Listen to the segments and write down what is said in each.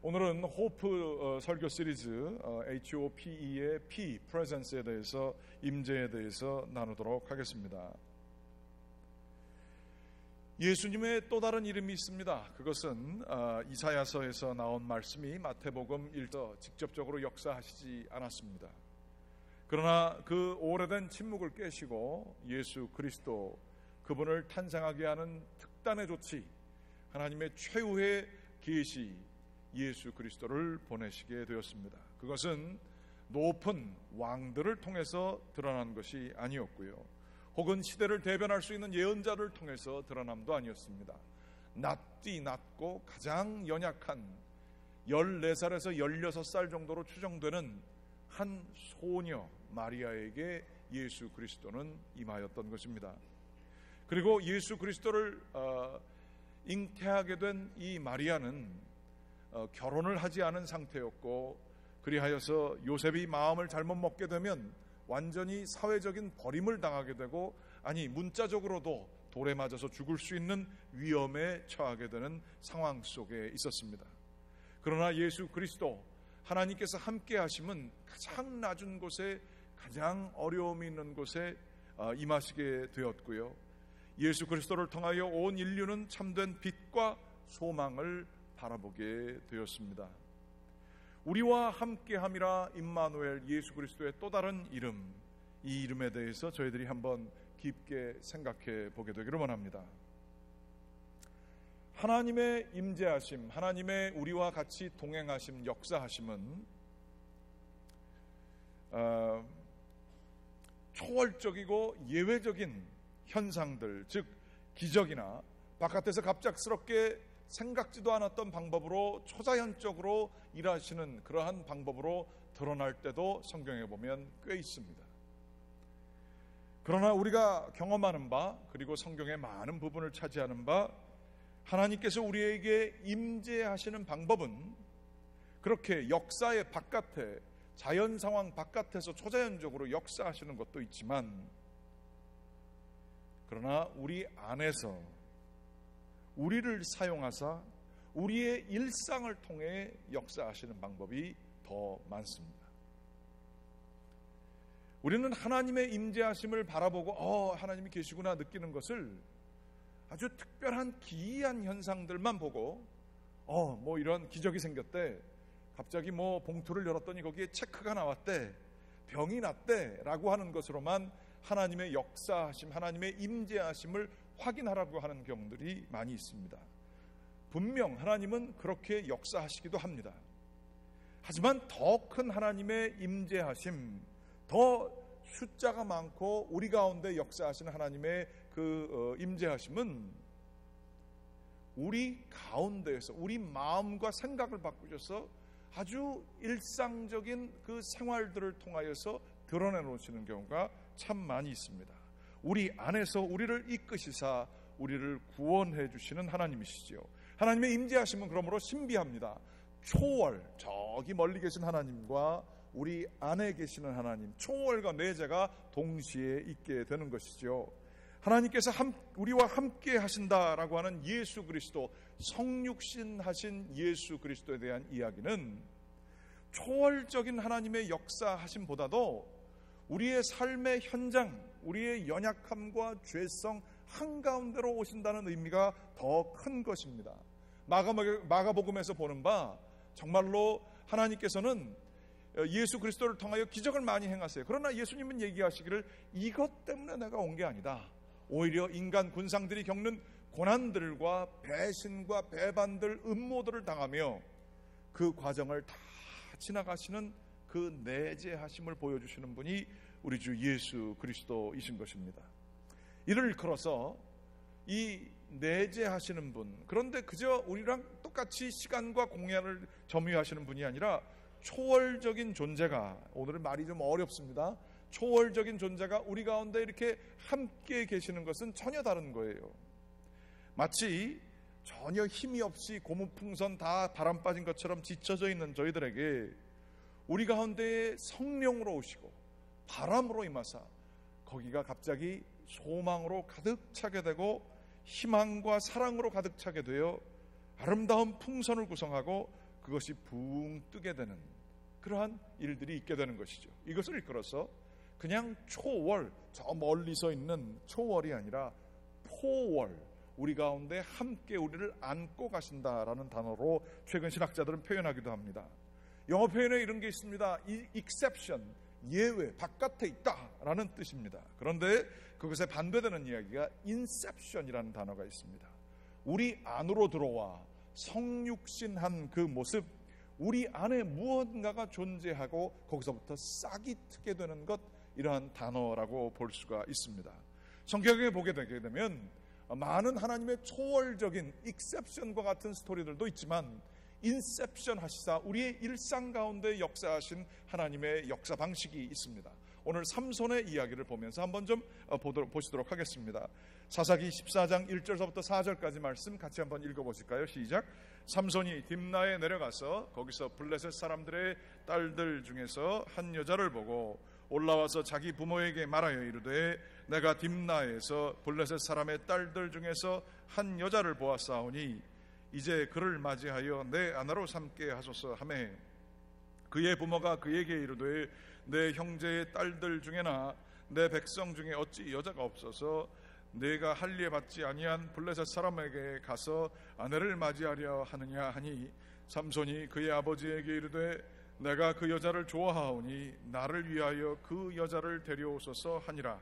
오늘은 호프 설교 시리즈 HOPE의 P, Presence에 대해서, 임재에 대해서 나누도록 하겠습니다. 예수님의 또 다른 이름이 있습니다. 그것은 이사야서에서 나온 말씀이 마태복음 1서 직접적으로 역사하시지 않았습니다. 그러나 그 오래된 침묵을 깨시고 예수 그리스도, 그분을 탄생하게 하는 특단의 조치, 하나님의 최후의 계시 예수 그리스도를 보내시게 되었습니다. 그것은 높은 왕들을 통해서 드러난 것이 아니었고요, 혹은 시대를 대변할 수 있는 예언자를 통해서 드러남도 아니었습니다. 낮디 낮고 가장 연약한 14살에서 16살 정도로 추정되는 한 소녀 마리아에게 예수 그리스도는 임하였던 것입니다. 그리고 예수 그리스도를 잉태하게 된 이 마리아는 결혼을 하지 않은 상태였고, 그리하여서 요셉이 마음을 잘못 먹게 되면 완전히 사회적인 버림을 당하게 되고, 아니 문자적으로도 돌에 맞아서 죽을 수 있는 위험에 처하게 되는 상황 속에 있었습니다. 그러나 예수 그리스도, 하나님께서 함께 하심은 가장 낮은 곳에, 가장 어려움이 있는 곳에 임하시게 되었고요, 예수 그리스도를 통하여 온 인류는 참된 빛과 소망을 바라보게 되었습니다. 우리와 함께함이라 임마누엘, 예수 그리스도의 또 다른 이름, 이 이름에 대해서 저희들이 한번 깊게 생각해 보게 되기를 원합니다. 하나님의 임재하심, 하나님의 우리와 같이 동행하심, 역사하심은 초월적이고 예외적인 현상들, 즉 기적이나 바깥에서 갑작스럽게 생각지도 않았던 방법으로 초자연적으로 일하시는 그러한 방법으로 드러날 때도 성경에 보면 꽤 있습니다. 그러나 우리가 경험하는 바, 그리고 성경의 많은 부분을 차지하는 바, 하나님께서 우리에게 임재하시는 방법은 그렇게 역사의 바깥에, 자연 상황 바깥에서 초자연적으로 역사하시는 것도 있지만, 그러나 우리 안에서 우리를 사용하사 우리의 일상을 통해 역사하시는 방법이 더 많습니다. 우리는 하나님의 임재하심을 바라보고 하나님이 계시구나 느끼는 것을 아주 특별한 기이한 현상들만 보고 뭐 이런 기적이 생겼대, 갑자기 뭐 봉투를 열었더니 거기에 체크가 나왔대, 병이 났대 라고 하는 것으로만 하나님의 역사하심, 하나님의 임재하심을 확인하라고 하는 경우들이 많이 있습니다. 분명 하나님은 그렇게 역사하시기도 합니다. 하지만 더 큰 하나님의 임재하심, 더 숫자가 많고 우리 가운데 역사하시는 하나님의 그 임재하심은 우리 가운데에서 우리 마음과 생각을 바꾸셔서 아주 일상적인 그 생활들을 통하여서 드러내 놓으시는 경우가 참 많이 있습니다. 우리 안에서 우리를 이끄시사 우리를 구원해 주시는 하나님이시죠. 하나님의 임재하심은 그러므로 신비합니다. 초월, 저기 멀리 계신 하나님과 우리 안에 계시는 하나님, 초월과 내재가 동시에 있게 되는 것이죠. 하나님께서 우리와 함께 하신다라고 하는 예수 그리스도, 성육신 하신 예수 그리스도에 대한 이야기는 초월적인 하나님의 역사하심보다도 우리의 삶의 현장, 우리의 연약함과 죄성 한가운데로 오신다는 의미가 더 큰 것입니다. 마가복음에서 보는 바, 정말로 하나님께서는 예수 그리스도를 통하여 기적을 많이 행하세요. 그러나 예수님은 얘기하시기를 이것 때문에 내가 온 게 아니다. 오히려 인간 군상들이 겪는 고난들과 배신과 배반들, 음모들을 당하며 그 과정을 다 지나가시는 그 내재하심을 보여주시는 분이 우리 주 예수 그리스도이신 것입니다. 이를 걸어서 이 내재하시는 분, 그런데 그저 우리랑 똑같이 시간과 공간을 점유하시는 분이 아니라 초월적인 존재가, 오늘은 말이 좀 어렵습니다. 초월적인 존재가 우리 가운데 이렇게 함께 계시는 것은 전혀 다른 거예요. 마치 전혀 힘이 없이 고무풍선 다 바람 빠진 것처럼 지쳐져 있는 저희들에게 우리 가운데에 성령으로 오시고 바람으로 임하사 거기가 갑자기 소망으로 가득 차게 되고 희망과 사랑으로 가득 차게 되어 아름다운 풍선을 구성하고 그것이 붕 뜨게 되는 그러한 일들이 있게 되는 것이죠. 이것을 이끌어서 그냥 초월, 저 멀리서 있는 초월이 아니라 포월, 우리 가운데 함께 우리를 안고 가신다라는 단어로 최근 신학자들은 표현하기도 합니다. 영어 표현에 이런 게 있습니다. exception, 예외, 바깥에 있다라는 뜻입니다. 그런데 그것에 반대되는 이야기가 inception이라는 단어가 있습니다. 우리 안으로 들어와 성육신한 그 모습, 우리 안에 무언가가 존재하고 거기서부터 싹이 트게 되는 것, 이러한 단어라고 볼 수가 있습니다. 성경에 보게 되게 되면 많은 하나님의 초월적인 익셉션과 같은 스토리들도 있지만 인셉션 하시사 우리의 일상 가운데 역사하신 하나님의 역사 방식이 있습니다. 오늘 삼손의 이야기를 보면서 한번 좀 보시도록 하겠습니다. 사사기 14장 1절서부터 4절까지 말씀 같이 한번 읽어보실까요? 시작. 삼손이 딥나에 내려가서 거기서 블레셋 사람들의 딸들 중에서 한 여자를 보고 올라와서 자기 부모에게 말하여 이르되 내가 딥나에서 블레셋 사람의 딸들 중에서 한 여자를 보았사오니 이제 그를 맞이하여 내 아내로 삼게 하소서 하매 그의 부모가 그에게 이르되 내 형제의 딸들 중에나 내 백성 중에 어찌 여자가 없어서 내가 할례 받지 아니한 블레셋 사람에게 가서 아내를 맞이하려 하느냐 하니 삼손이 그의 아버지에게 이르되 내가 그 여자를 좋아하오니 나를 위하여 그 여자를 데려오소서 하니라.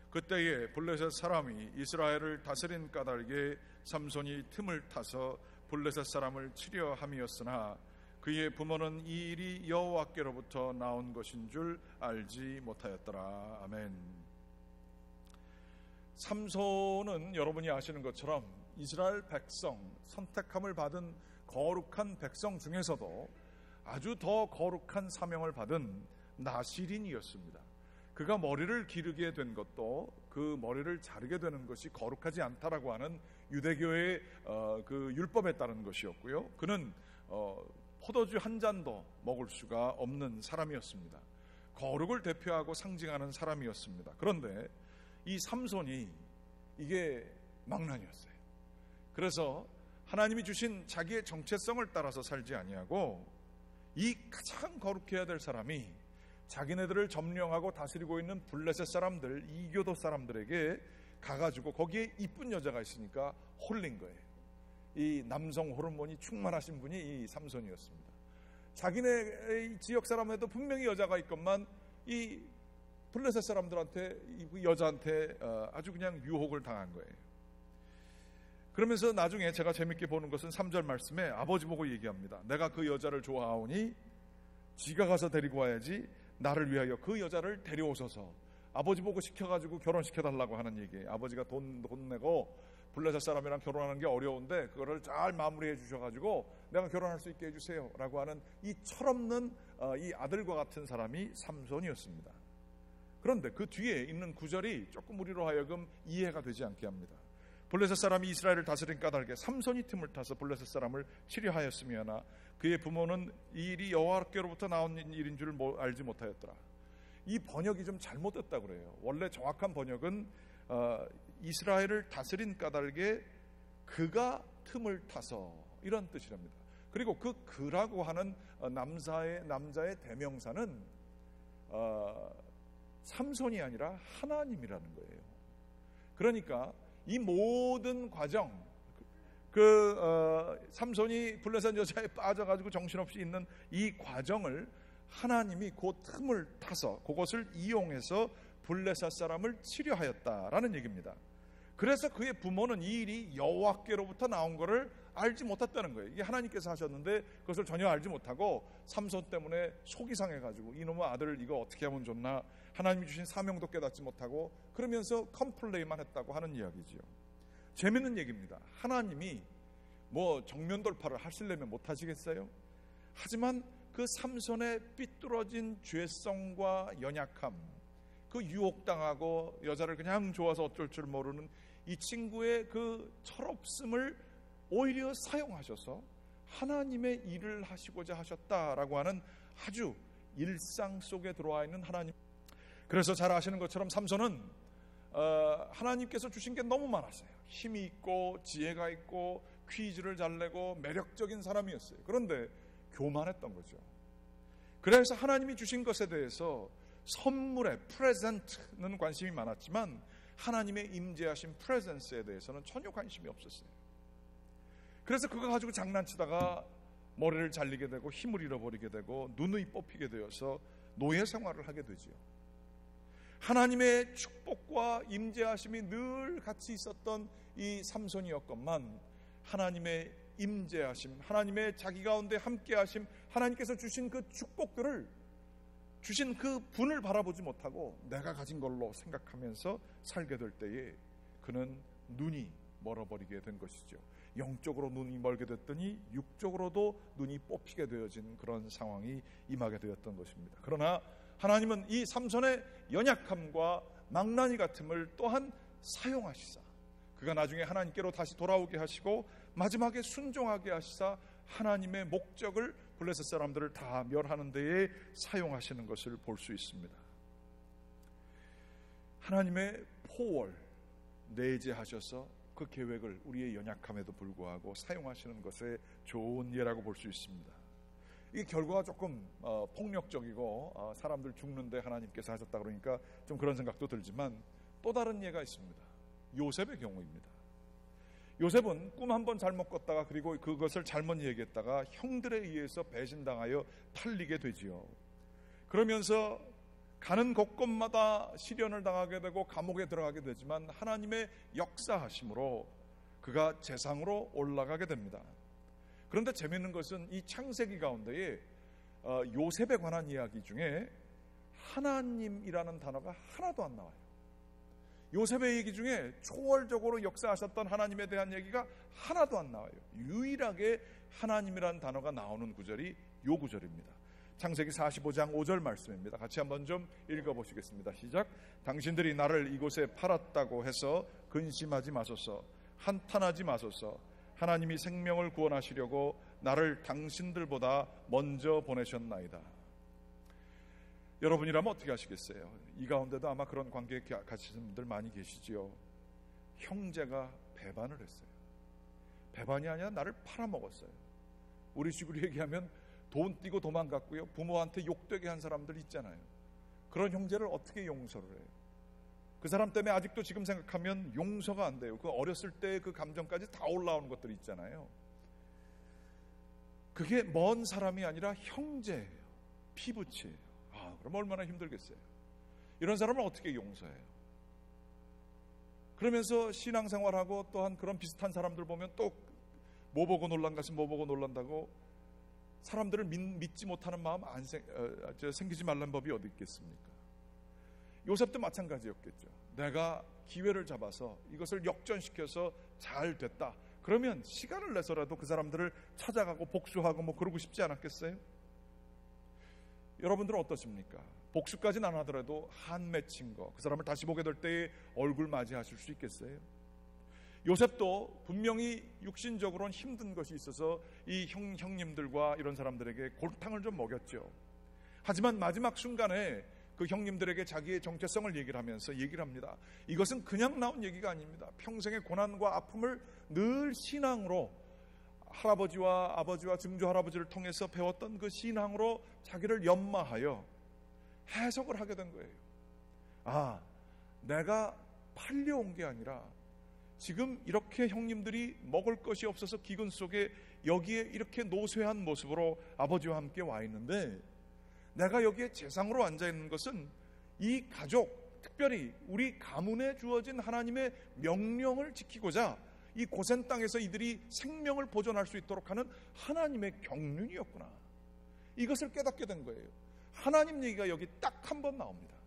그때에 블레셋 사람이 이스라엘을 다스린 까닭에 삼손이 틈을 타서 블레셋 사람을 치려 함이었으나 그의 부모는 이 일이 여호와께로부터 나온 것인 줄 알지 못하였더라. 아멘. 삼손은 여러분이 아시는 것처럼 이스라엘 백성, 선택함을 받은 거룩한 백성 중에서도 아주 더 거룩한 사명을 받은 나실인이었습니다. 그가 머리를 기르게 된 것도 그 머리를 자르게 되는 것이 거룩하지 않다라고 하는 유대교의 그 율법에 따른 것이었고요. 그는 포도주 한 잔도 먹을 수가 없는 사람이었습니다. 거룩을 대표하고 상징하는 사람이었습니다. 그런데 이 삼손이 이게 망난이었어요. 그래서 하나님이 주신 자기의 정체성을 따라서 살지 아니하고 이 가장 거룩해야 될 사람이 자기네들을 점령하고 다스리고 있는 블레셋 사람들, 이교도 사람들에게 가가지고 거기에 이쁜 여자가 있으니까 홀린 거예요. 이 남성 호르몬이 충만하신 분이 이 삼손이었습니다. 자기네 지역 사람에도 분명히 여자가 있건만 이 블레셋 사람들한테, 이 여자한테 아주 그냥 유혹을 당한 거예요. 그러면서 나중에 제가 재밌게 보는 것은 3절 말씀에 아버지 보고 얘기합니다. 내가 그 여자를 좋아하오니 지가 가서 데리고 와야지 나를 위하여 그 여자를 데려오소서. 아버지 보고 시켜가지고 결혼시켜달라고 하는 얘기예요. 아버지가 돈 내고 블레셋 사람이랑 결혼하는 게 어려운데 그거를 잘 마무리해 주셔가지고 내가 결혼할 수 있게 해주세요 라고 하는 이 철없는 이 아들과 같은 사람이 삼손이었습니다. 그런데 그 뒤에 있는 구절이 조금 우리로 하여금 이해가 되지 않게 합니다. 블레셋 사람이 이스라엘을 다스린 까닭에 삼손이 틈을 타서 블레셋 사람을 치려하였으며나 그의 부모는 이 일이 여호와께로부터 나온 일인 줄 알지 못하였더라. 이 번역이 좀 잘못됐다고 그래요. 원래 정확한 번역은 이스라엘을 다스린 까닭에 그가 틈을 타서, 이런 뜻이랍니다. 그리고 그 그라고 하는 남자의 대명사는 삼손이 아니라 하나님이라는 거예요. 그러니까 이 모든 과정, 삼손이 블레셋 여자에 빠져가지고 정신없이 있는 이 과정을 하나님이 그 틈을 타서 그것을 이용해서 블레셋 사람을 치려하였다라는 얘기입니다. 그래서 그의 부모는 이 일이 여호와께로부터 나온 것을 알지 못했다는 거예요. 이게 하나님께서 하셨는데 그것을 전혀 알지 못하고 삼손 때문에 속이 상해가지고 이놈의 아들을 이거 어떻게 하면 좋나, 하나님이 주신 사명도 깨닫지 못하고 그러면서 컴플레인만 했다고 하는 이야기지요. 재밌는 얘기입니다. 하나님이 뭐 정면 돌파를 하시려면 못하시겠어요? 하지만 그 삼손의 삐뚤어진 죄성과 연약함, 그 유혹당하고 여자를 그냥 좋아서 어쩔 줄 모르는 이 친구의 그 철없음을 오히려 사용하셔서 하나님의 일을 하시고자 하셨다라고 하는 아주 일상 속에 들어와 있는 하나님. 그래서 잘 아시는 것처럼 삼손은 하나님께서 주신 게 너무 많았어요. 힘이 있고 지혜가 있고 퀴즈를 잘 내고 매력적인 사람이었어요. 그런데 교만했던 거죠. 그래서 하나님이 주신 것에 대해서 선물에 프레젠트는 관심이 많았지만 하나님의 임재하신 프레젠스에 대해서는 전혀 관심이 없었어요. 그래서 그거 가지고 장난치다가 머리를 잘리게 되고 힘을 잃어버리게 되고 눈이 뽑히게 되어서 노예 생활을 하게 되지요. 하나님의 축복과 임재하심이 늘 같이 있었던 이 삼손이었건만 하나님의 임재하심, 하나님의 자기 가운데 함께하심, 하나님께서 주신 그 축복들을, 주신 그 분을 바라보지 못하고 내가 가진 걸로 생각하면서 살게 될 때에 그는 눈이 멀어버리게 된 것이죠. 영적으로 눈이 멀게 됐더니 육적으로도 눈이 뽑히게 되어진 그런 상황이 임하게 되었던 것입니다. 그러나 하나님은 이 삼손의 연약함과 망나니 같음을 또한 사용하시사 그가 나중에 하나님께로 다시 돌아오게 하시고 마지막에 순종하게 하시사 하나님의 목적을 블레셋 사람들을 다 멸하는 데에 사용하시는 것을 볼 수 있습니다. 하나님의 포월 내재하셔서 그 계획을 우리의 연약함에도 불구하고 사용하시는 것에 좋은 예라고 볼 수 있습니다. 이 결과가 조금 폭력적이고 사람들 죽는데 하나님께서 하셨다 그러니까 좀 그런 생각도 들지만 또 다른 예가 있습니다. 요셉의 경우입니다. 요셉은 꿈 한 번 잘못 꿨다가 그리고 그것을 잘못 얘기했다가 형들에 의해서 배신당하여 팔리게 되지요. 그러면서 가는 곳곳마다 시련을 당하게 되고 감옥에 들어가게 되지만 하나님의 역사하심으로 그가 재상으로 올라가게 됩니다. 그런데 재미있는 것은 이 창세기 가운데에 요셉에 관한 이야기 중에 하나님이라는 단어가 하나도 안 나와요. 요셉의 얘기 중에 초월적으로 역사하셨던 하나님에 대한 얘기가 하나도 안 나와요. 유일하게 하나님이라는 단어가 나오는 구절이 요 구절입니다. 창세기 45장 5절 말씀입니다. 같이 한번 좀 읽어보시겠습니다. 시작. 당신들이 나를 이곳에 팔았다고 해서 근심하지 마소서, 한탄하지 마소서. 하나님이 생명을 구원하시려고 나를 당신들보다 먼저 보내셨나이다. 여러분이라면 어떻게 하시겠어요? 이 가운데도 아마 그런 관계에 가시는 분들 많이 계시지요. 형제가 배반을 했어요. 배반이 아니라 나를 팔아먹었어요. 우리 식으로 얘기하면 돈 띄고 도망갔고요. 부모한테 욕되게 한 사람들 있잖아요. 그런 형제를 어떻게 용서를 해요? 그 사람 때문에 아직도 지금 생각하면 용서가 안 돼요. 그 어렸을 때 그 감정까지 다 올라오는 것들이 있잖아요. 그게 먼 사람이 아니라 형제예요. 피부치예요. 그럼 얼마나 힘들겠어요. 이런 사람을 어떻게 용서해요? 그러면서 신앙생활하고 또한 그런 비슷한 사람들 보면 또 뭐 보고 놀란 것은 뭐 보고 놀란다고 사람들을 믿지 못하는 마음 생기지 말란 법이 어디 있겠습니까? 요셉도 마찬가지였겠죠. 내가 기회를 잡아서 이것을 역전시켜서 잘 됐다. 그러면 시간을 내서라도 그 사람들을 찾아가고 복수하고 뭐 그러고 싶지 않았겠어요? 여러분들은 어떻습니까? 복수까지는 안 하더라도 한 맺힌 거, 그 사람을 다시 보게 될 때에 얼굴 맞이하실 수 있겠어요? 요셉도 분명히 육신적으로는 힘든 것이 있어서 이 형님들과 이런 사람들에게 골탕을 좀 먹였죠. 하지만 마지막 순간에 그 형님들에게 자기의 정체성을 얘기를 하면서 얘기를 합니다. 이것은 그냥 나온 얘기가 아닙니다. 평생의 고난과 아픔을 늘 신앙으로 할아버지와 아버지와 증조 할아버지를 통해서 배웠던 그 신앙으로 자기를 연마하여 해석을 하게 된 거예요. 내가 팔려온 게 아니라 지금 이렇게 형님들이 먹을 것이 없어서 기근 속에 여기에 이렇게 노쇠한 모습으로 아버지와 함께 와 있는데 내가 여기에 재상으로 앉아 있는 것은 이 가족, 특별히 우리 가문에 주어진 하나님의 명령을 지키고자 이 고센 땅에서 이들이 생명을 보존할 수 있도록 하는 하나님의 경륜이었구나. 이것을 깨닫게 된 거예요. 하나님 얘기가 여기 딱 한 번 나옵니다.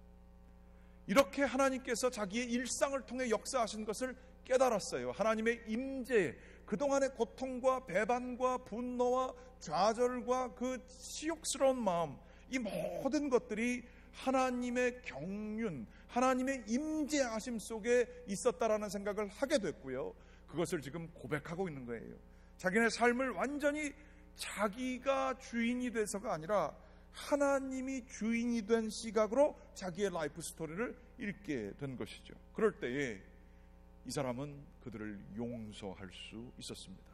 이렇게 하나님께서 자기의 일상을 통해 역사하신 것을 깨달았어요. 하나님의 임재, 그동안의 고통과 배반과 분노와 좌절과 그 치욕스러운 마음, 이 모든 것들이 하나님의 경륜, 하나님의 임재하심 속에 있었다라는 생각을 하게 됐고요. 그것을 지금 고백하고 있는 거예요. 자기네 삶을 완전히 자기가 주인이 돼서가 아니라 하나님이 주인이 된 시각으로 자기의 라이프 스토리를 읽게 된 것이죠. 그럴 때에 이 사람은 그들을 용서할 수 있었습니다.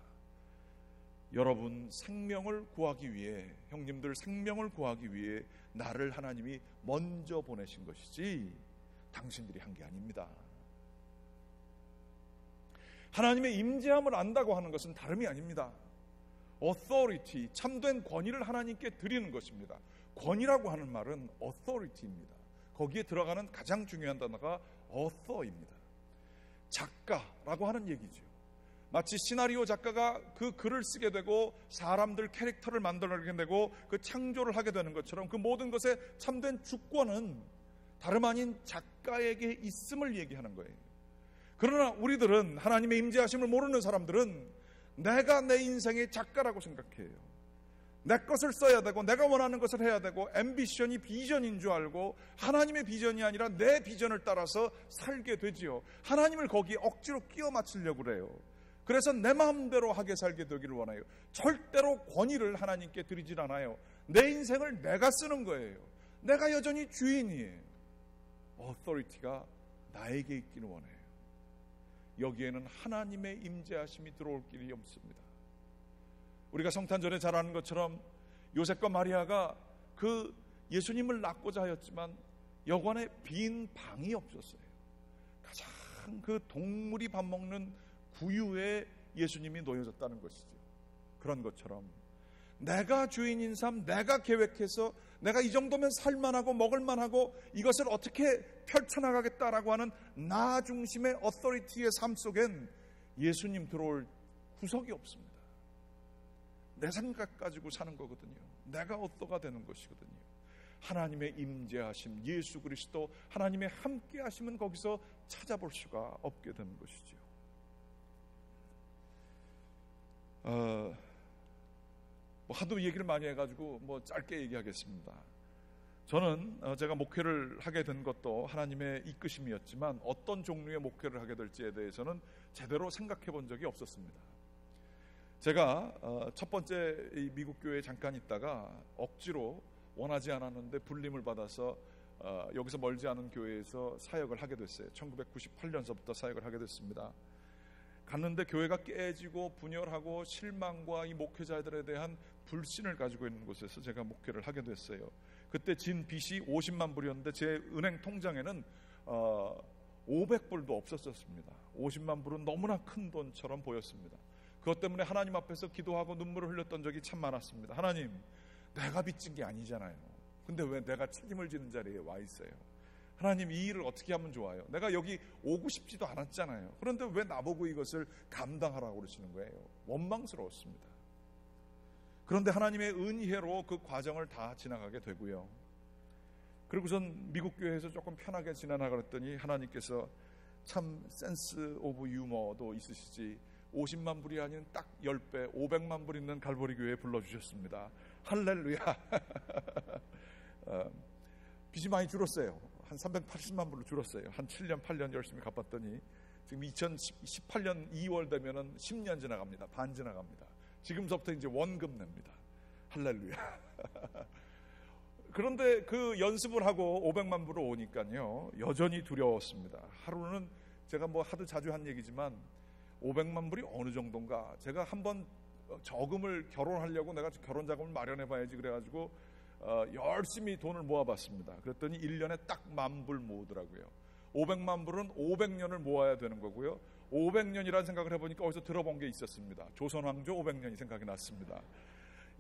여러분 생명을 구하기 위해, 형님들 생명을 구하기 위해 나를 하나님이 먼저 보내신 것이지 당신들이 한 게 아닙니다. 하나님의 임재함을 안다고 하는 것은 다름이 아닙니다. authority, 참된 권위를 하나님께 드리는 것입니다. 권위라고 하는 말은 authority입니다. 거기에 들어가는 가장 중요한 단어가 author입니다. 작가라고 하는 얘기죠. 마치 시나리오 작가가 그 글을 쓰게 되고 사람들 캐릭터를 만들어내게 되고 그 창조를 하게 되는 것처럼 그 모든 것의 참된 주권은 다름 아닌 작가에게 있음을 얘기하는 거예요. 그러나 우리들은, 하나님의 임재하심을 모르는 사람들은 내가 내 인생의 작가라고 생각해요. 내 것을 써야 되고 내가 원하는 것을 해야 되고 앰비션이 비전인 줄 알고 하나님의 비전이 아니라 내 비전을 따라서 살게 되지요. 하나님을 거기에 억지로 끼워 맞추려고 그래요. 그래서 내 마음대로 하게 살게 되기를 원해요. 절대로 권위를 하나님께 드리질 않아요. 내 인생을 내가 쓰는 거예요. 내가 여전히 주인이에요. authority가 나에게 있기를 원해요. 여기에는 하나님의 임재하심이 들어올 길이 없습니다. 우리가 성탄절에 잘 아는 것처럼 요셉과 마리아가 그 예수님을 낳고자 하였지만 여관에 빈 방이 없었어요. 가장 그 동물이 밥 먹는 구유에 예수님이 놓여졌다는 것이죠. 그런 것처럼 내가 주인인 삶, 내가 계획해서 내가 이 정도면 살만하고 먹을만하고 이것을 어떻게 펼쳐나가겠다라고 하는 나 중심의 어서리티의 삶 속엔 예수님 들어올 구석이 없습니다. 내 생각 가지고 사는 거거든요. 내가 어떠가 되는 것이거든요. 하나님의 임재하심, 예수 그리스도 하나님의 함께하심은 거기서 찾아볼 수가 없게 되는 것이죠. 하도 얘기를 많이 해가지고 짧게 얘기하겠습니다. 저는 제가 목회를 하게 된 것도 하나님의 이끄심이었지만 어떤 종류의 목회를 하게 될지에 대해서는 제대로 생각해 본 적이 없었습니다. 제가 첫 번째 미국 교회에 잠깐 있다가 억지로 원하지 않았는데 불림을 받아서 여기서 멀지 않은 교회에서 사역을 하게 됐어요. 1998년서부터 사역을 하게 됐습니다. 갔는데 교회가 깨지고 분열하고 실망과 이 목회자들에 대한 불신을 가지고 있는 곳에서 제가 목회를 하게 됐어요. 그때 진 빚이 50만 불이었는데 제 은행 통장에는 500불도 없었습니다. 50만 불은 너무나 큰 돈처럼 보였습니다. 그것 때문에 하나님 앞에서 기도하고 눈물을 흘렸던 적이 참 많았습니다. 하나님, 내가 빚진 게 아니잖아요. 근데 왜 내가 책임을 지는 자리에 와 있어요? 하나님, 이 일을 어떻게 하면 좋아요? 내가 여기 오고 싶지도 않았잖아요. 그런데 왜 나보고 이것을 감당하라고 그러시는 거예요? 원망스러웠습니다. 그런데 하나님의 은혜로 그 과정을 다 지나가게 되고요. 그리고선 미국 교회에서 조금 편하게 지나가랬더니 하나님께서 참 센스 오브 유머도 있으시지 50만 불이 아닌 딱 10배 500만 불 있는 갈보리 교회에 불러주셨습니다. 할렐루야. 빚이 많이 줄었어요. 한 380만 불로 줄었어요. 한 7년 8년 열심히 갚았더니 지금 2018년 2월 되면은 10년 지나갑니다. 반 지나갑니다. 지금서부터 이제 원금 냅니다. 할렐루야. 그런데 그 연습을 하고 500만 불을 오니까요, 여전히 두려웠습니다. 하루는 제가 하도 자주 한 얘기지만 500만 불이 어느 정도인가, 제가 한번 저금을 결혼하려고 내가 결혼 자금을 마련해 봐야지 그래가지고 열심히 돈을 모아봤습니다. 그랬더니 1년에 딱 10,000불 모으더라고요. 500만 불은 500년을 모아야 되는 거고요. 500년이라는 생각을 해보니까 어디서 들어본 게 있었습니다. 조선왕조 500년이 생각이 났습니다.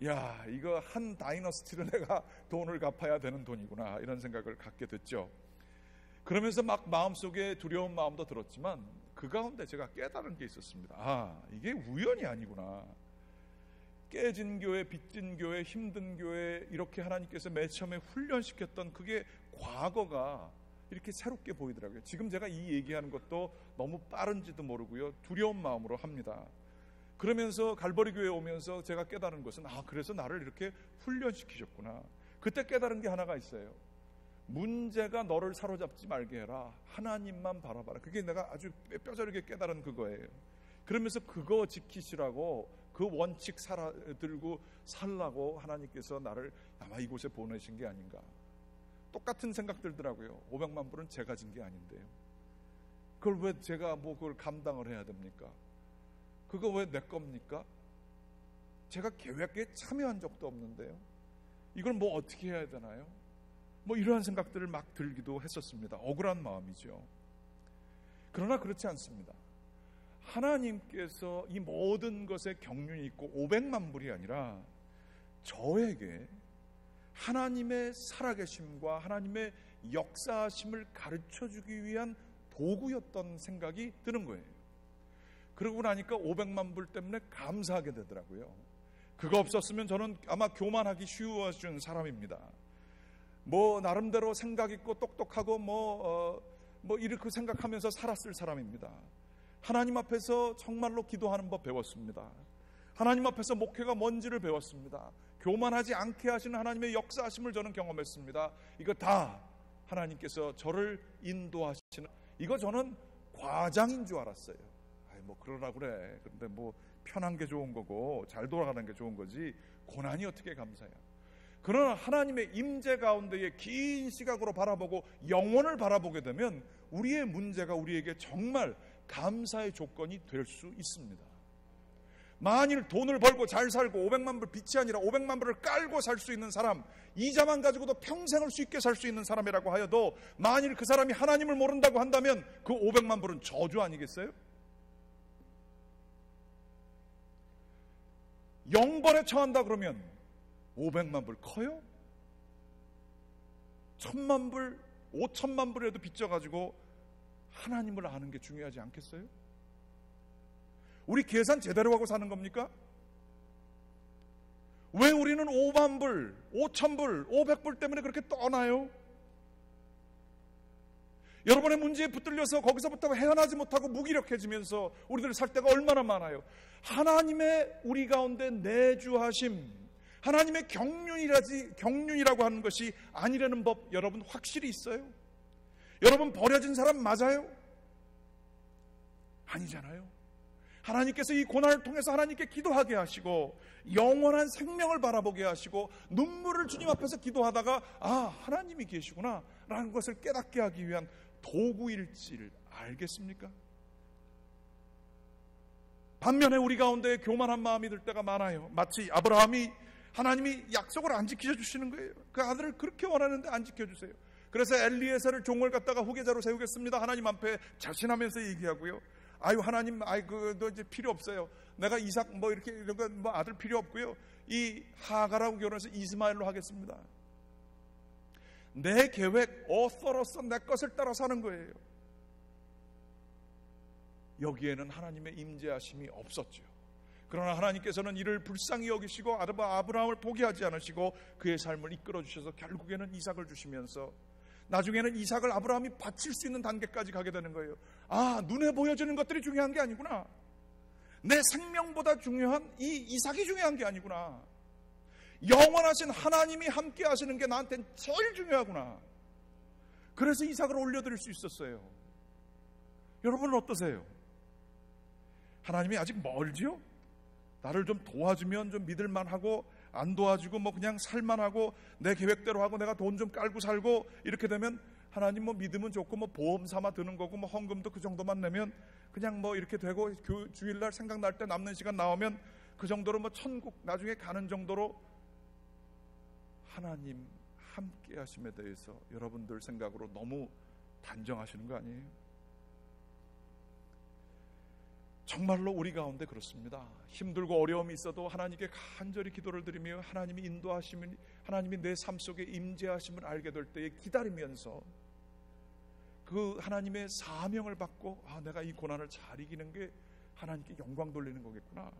야, 이거 한 다이너스티를 내가 돈을 갚아야 되는 돈이구나, 이런 생각을 갖게 됐죠. 그러면서 막 마음속에 두려운 마음도 들었지만 그 가운데 제가 깨달은 게 있었습니다. 아, 이게 우연이 아니구나. 깨진 교회, 빚진 교회, 힘든 교회, 이렇게 하나님께서 맨 처음에 훈련시켰던 그게 과거가 이렇게 새롭게 보이더라고요. 지금 제가 이 얘기하는 것도 너무 빠른지도 모르고요, 두려운 마음으로 합니다. 그러면서 갈보리 교회에 오면서 제가 깨달은 것은, 그래서 나를 이렇게 훈련시키셨구나. 그때 깨달은 게 하나가 있어요. 문제가 너를 사로잡지 말게 해라. 하나님만 바라봐라. 그게 내가 아주 뼈저리게 깨달은 그거예요. 그러면서 그거 지키시라고, 그 원칙 들고 살라고 하나님께서 나를 아마 이곳에 보내신 게 아닌가. 똑같은 생각 들더라고요. 500만 불은 제가 진 게 아닌데요. 그걸 왜 제가 그걸 감당을 해야 됩니까? 그거 왜 내 겁니까? 제가 계획에 참여한 적도 없는데요. 이걸 뭐 어떻게 해야 되나요? 뭐 이러한 생각들을 막 들기도 했었습니다. 억울한 마음이죠. 그러나 그렇지 않습니다. 하나님께서 이 모든 것에 경륜이 있고 500만 불이 아니라 저에게 하나님의 살아계심과 하나님의 역사하심을 가르쳐주기 위한 도구였던 생각이 드는 거예요. 그러고 나니까 500만 불 때문에 감사하게 되더라고요. 그거 없었으면 저는 아마 교만하기 쉬워진 사람입니다. 뭐 나름대로 생각 있고 똑똑하고 뭐 이렇게 생각하면서 살았을 사람입니다. 하나님 앞에서 정말로 기도하는 법 배웠습니다. 하나님 앞에서 목회가 뭔지를 배웠습니다. 교만하지 않게 하시는 하나님의 역사하심을 저는 경험했습니다. 이거 다 하나님께서 저를 인도하시는, 이거 저는 과장인 줄 알았어요. 뭐 그러라 그래. 근데 뭐 편한 게 좋은 거고 잘 돌아가는 게 좋은 거지 고난이 어떻게 감사야. 그러나 하나님의 임재 가운데에 긴 시각으로 바라보고 영원을 바라보게 되면 우리의 문제가 우리에게 정말 감사의 조건이 될 수 있습니다. 만일 돈을 벌고 잘 살고 500만 불 빚이 아니라 500만 불을 깔고 살 수 있는 사람, 이자만 가지고도 평생을 쉽게 살 수 있는 사람이라고 하여도 만일 그 사람이 하나님을 모른다고 한다면 그 500만 불은 저주 아니겠어요? 영벌에 처한다 그러면 500만 불 커요? 1000만 불, 5천만 불에도 빚져가지고 하나님을 아는 게 중요하지 않겠어요? 우리 계산 제대로 하고 사는 겁니까? 왜 우리는 5만 불, 5천 불, 500불 때문에 그렇게 떠나요? 여러분의 문제에 붙들려서 거기서부터 헤어나지 못하고 무기력해지면서 우리들 살 때가 얼마나 많아요. 하나님의 우리 가운데 내주하심, 하나님의 경륜이라고 하는 것이 아니라는 법 여러분 확실히 있어요? 여러분 버려진 사람 맞아요? 아니잖아요. 하나님께서 이 고난을 통해서 하나님께 기도하게 하시고 영원한 생명을 바라보게 하시고 눈물을 주님 앞에서 기도하다가 하나님이 계시구나 라는 것을 깨닫게 하기 위한 도구일지를 알겠습니까? 반면에 우리 가운데 교만한 마음이 들 때가 많아요. 마치 아브라함이 하나님이 약속을 안 지켜주시는 거예요. 그 아들을 그렇게 원하는데 안 지켜주세요. 그래서 엘리에셀을 종을 갖다가 후계자로 세우겠습니다. 하나님 앞에 자신하면서 얘기하고요. 하나님, 너 이제 필요 없어요. 내가 이삭 이런 거 아들 필요 없고요. 이 하갈하고 결혼해서 이스마엘로 하겠습니다. 내 계획, 어서로서 내 것을 따라 사는 거예요. 여기에는 하나님의 임재하심이 없었죠. 그러나 하나님께서는 이를 불쌍히 여기시고 아브라함을 포기하지 않으시고 그의 삶을 이끌어 주셔서 결국에는 이삭을 주시면서 나중에는 이삭을 아브라함이 바칠 수 있는 단계까지 가게 되는 거예요. 눈에 보여지는 것들이 중요한 게 아니구나. 내 생명보다 중요한 이 이삭이 중요한 게 아니구나. 영원하신 하나님이 함께 하시는 게 나한테는 제일 중요하구나. 그래서 이삭을 올려드릴 수 있었어요. 여러분은 어떠세요? 하나님이 아직 멀지요? 나를 좀 도와주면 좀 믿을만하고, 안 도와주고 그냥 살만하고 내 계획대로 하고 내가 돈 좀 깔고 살고 이렇게 되면 하나님 믿으면 좋고 보험 삼아 드는 거고 헌금도 그 정도만 내면 그냥 이렇게 되고 주일날 생각날 때 남는 시간 나오면 그 정도로 천국 나중에 가는 정도로 하나님 함께 하심에 대해서 여러분들 생각으로 너무 단정하시는 거 아니에요? 정말로 우리 가운데 그렇습니다. 힘들고 어려움이 있어도 하나님께 간절히 기도를 드리며 하나님이 인도하시면 하나님이 내 삶 속에 임재하심을 알게 될 때에 기다리면서 그 하나님의 사명을 받고 내가 이 고난을 잘 이기는 게 하나님께 영광 돌리는 거겠구나.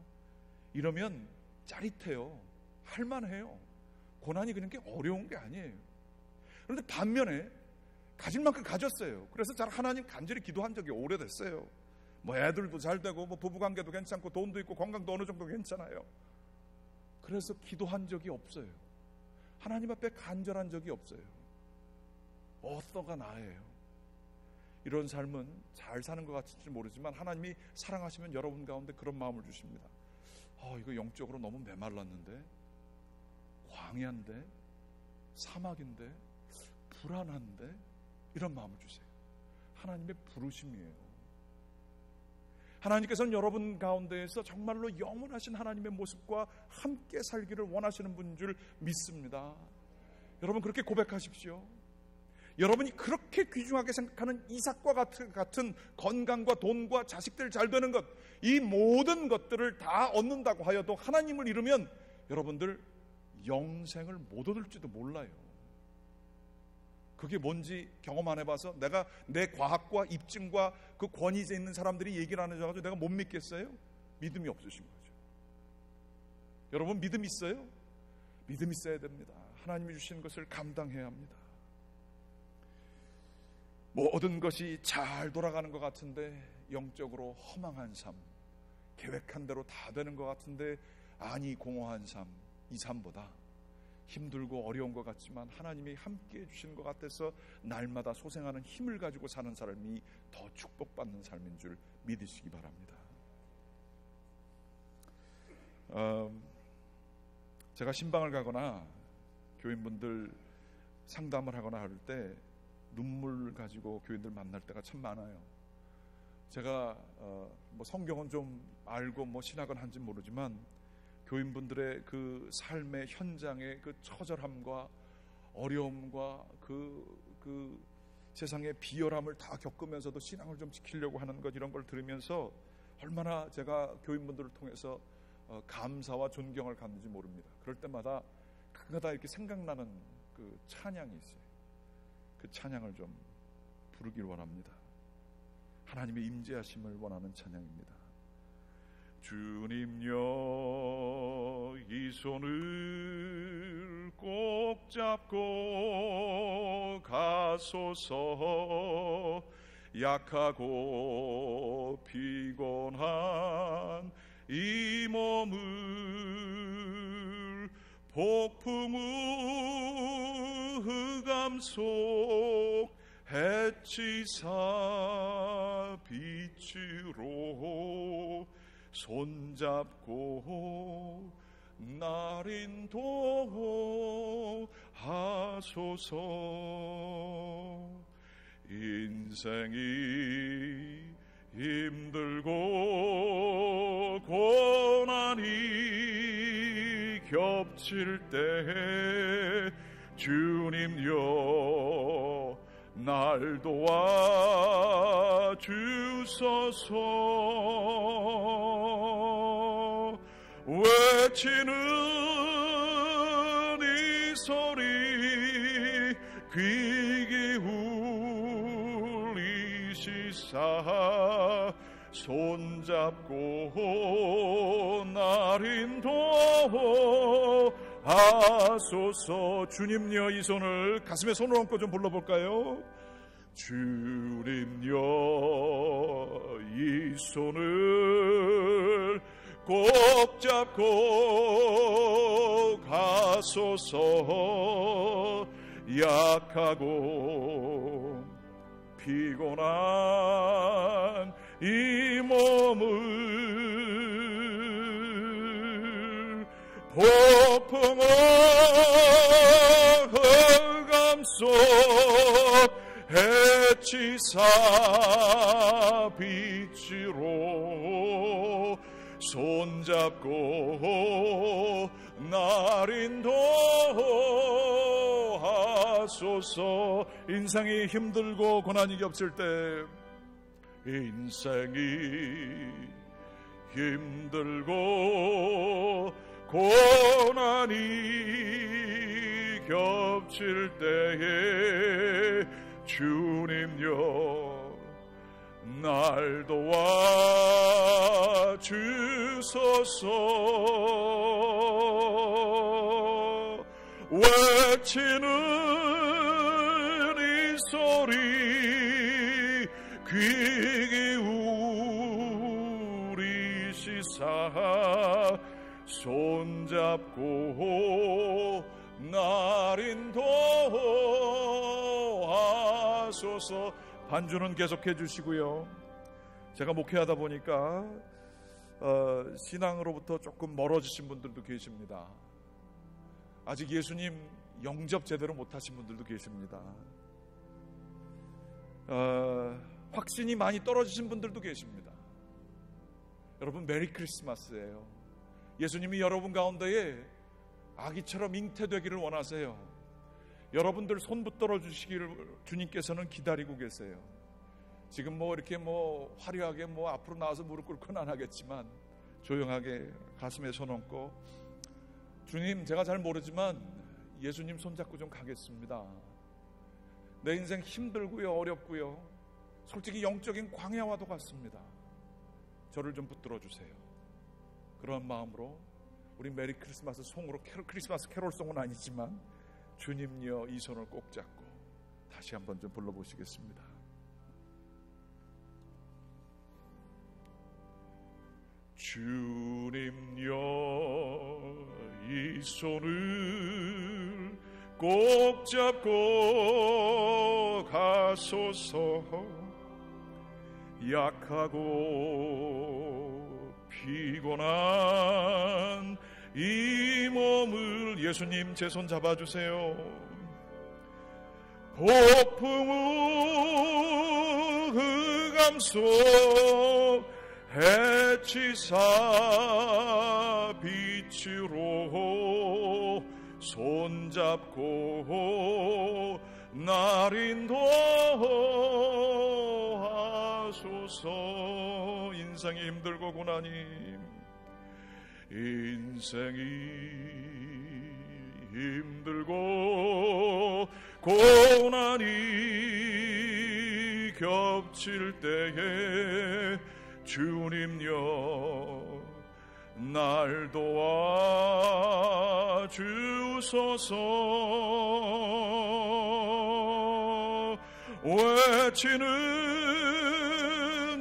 이러면 짜릿해요. 할만해요. 고난이 그런 게 어려운 게 아니에요. 그런데 반면에 가질 만큼 가졌어요. 그래서 잘 하나님 간절히 기도한 적이 오래됐어요. 애들도 잘 되고 부부관계도 괜찮고 돈도 있고 건강도 어느 정도 괜찮아요. 그래서 기도한 적이 없어요. 하나님 앞에 간절한 적이 없어요. 어떠가 나예요. 이런 삶은 잘 사는 것 같을지 모르지만 하나님이 사랑하시면 여러분 가운데 그런 마음을 주십니다. 이거 영적으로 너무 메말랐는데, 광야인데, 사막인데, 불안한데, 이런 마음을 주세요. 하나님의 부르심이에요. 하나님께서는 여러분 가운데에서 정말로 영원하신 하나님의 모습과 함께 살기를 원하시는 분인 줄 믿습니다. 여러분 그렇게 고백하십시오. 여러분이 그렇게 귀중하게 생각하는 이삭과 같은 건강과 돈과 자식들 잘 되는 것, 이 모든 것들을 다 얻는다고 하여도 하나님을 잃으면 여러분들 영생을 못 얻을지도 몰라요. 그게 뭔지 경험 안 해봐서 내가 내 과학과 입증과 그 권위에 있는 사람들이 얘기를 안 해줘가지고 내가 못 믿겠어요? 믿음이 없으신 거죠. 여러분 믿음 있어요? 믿음 있어야 됩니다. 하나님이 주신 것을 감당해야 합니다. 모든 것이 잘 돌아가는 것 같은데 영적으로 허망한 삶, 계획한 대로 다 되는 것 같은데 아니 공허한 삶, 이 삶보다 힘들고 어려운 것 같지만 하나님이 함께 해주시는 것 같아서 날마다 소생하는 힘을 가지고 사는 삶이 더 축복받는 삶인 줄 믿으시기 바랍니다. 제가 신방을 가거나 교인분들 상담을 하거나 할 때 눈물 가지고 교인들 만날 때가 참 많아요. 제가 뭐 성경은 좀 알고 뭐 신학은 한지 모르지만 교인분들의 그 삶의 현장의 그 처절함과 어려움과 그 세상의 비열함을 다 겪으면서도 신앙을 좀 지키려고 하는 것, 이런 걸 들으면서 얼마나 제가 교인분들을 통해서 감사와 존경을 갖는지 모릅니다. 그럴 때마다 가끔가다 이렇게 생각나는 그 찬양이 있어요. 그 찬양을 좀 부르길 원합니다. 하나님의 임재하심을 원하는 찬양입니다. 주님여 이 손을 꼭 잡고 가소서. 약하고 피곤한 이 몸을 폭풍우 흑암 속 해치사 빛으로 손잡고 날 인도하소서. 인생이 힘들고 고난이 겹칠 때 주님여 날 도와주소서. 외치는 이 소리 귀 기울이시사 손잡고 날 인도하소서. 주님여 이 손을 가슴에 손을 얹고 좀 불러볼까요? 주님여 이 손을 꼭 잡고 가소서. 약하고 피곤한 이 몸을 폭풍우 흑암 속 해치사 빛으로 손잡고 날 인도하소서. 인생이 힘들고 고난이 겹칠 때, 인생이 힘들고 고난이 겹칠 때에 주님여 날 도와주소서. 외치는 이 소리 귀 기울이시사 손잡고 날 인도하소서. 반주는 계속해 주시고요. 제가 목회하다 보니까 신앙으로부터 조금 멀어지신 분들도 계십니다. 아직 예수님 영접 제대로 못하신 분들도 계십니다. 확신이 많이 떨어지신 분들도 계십니다. 여러분, 메리 크리스마스예요. 예수님이 여러분 가운데에 아기처럼 잉태되기를 원하세요. 여러분들 손 붙들어 주시기를 주님께서는 기다리고 계세요. 지금 이렇게 화려하게 앞으로 나와서 무릎 꿇고는 안 하겠지만 조용하게 가슴에 손 얹고, 주님, 제가 잘 모르지만 예수님 손잡고 좀 가겠습니다. 내 인생 힘들고요, 어렵고요, 솔직히 영적인 광야와도 같습니다. 저를 좀 붙들어 주세요. 그런 마음으로 우리 메리 크리스마스 송으로 크리스마스 캐롤송은 아니지만 주님여 이 손을 꼭 잡고 다시 한번 좀 불러보시겠습니다. 주님여 이 손을 꼭 잡고 가소서. 약하고 피곤한 이 몸을 예수님 제 손 잡아주세요. 폭풍우 흑암 속 해치사 빛으로 손잡고 날 인도하소서. 인생이 힘들고 고난이, 인생이 힘들고 고난이 겹칠 때에 주님여 날 도와주소서. 외치는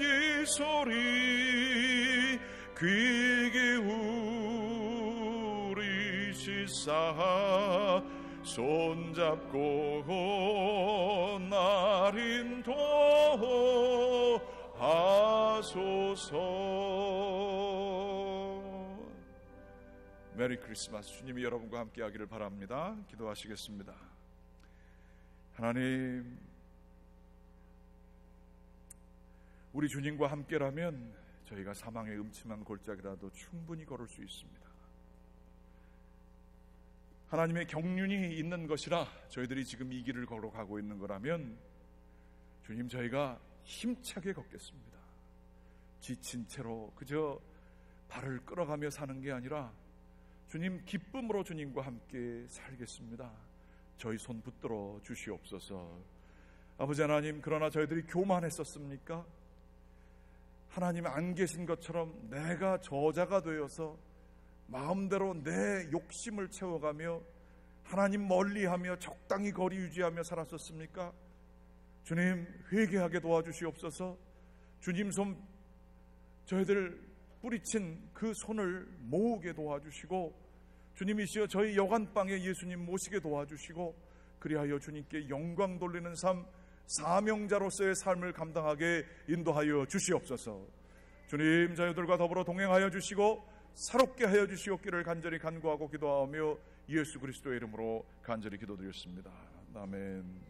이 소리 귀 기울이시사 손잡고 날 인도하소서. 메리 크리스마스. 주님이 여러분과 함께 하기를 바랍니다. 기도하시겠습니다. 하나님, 우리 주님과 함께라면 저희가 사망의 음침한 골짜기라도 충분히 걸을 수 있습니다. 하나님의 경륜이 있는 것이라 저희들이 지금 이 길을 걸어가고 있는 거라면 주님, 저희가 힘차게 걷겠습니다. 지친 채로 그저 발을 끌어가며 사는 게 아니라 주님, 기쁨으로 주님과 함께 살겠습니다. 저희 손 붙들어 주시옵소서. 아버지 하나님, 그러나 저희들이 교만했었습니까? 하나님 안 계신 것처럼 내가 저자가 되어서 마음대로 내 욕심을 채워가며 하나님 멀리하며 적당히 거리 유지하며 살았었습니까? 주님, 회개하게 도와주시옵소서. 주님 손, 저희들 뿌리친 그 손을 모으게 도와주시고, 주님이시여 저희 여관방에 예수님 모시게 도와주시고, 그리하여 주님께 영광 돌리는 삶, 사명자로서의 삶을 감당하게 인도하여 주시옵소서. 주님, 저희들과 더불어 동행하여 주시고 새롭게 하여 주시옵기를 간절히 간구하고 기도하며 예수 그리스도의 이름으로 간절히 기도드렸습니다. 아멘.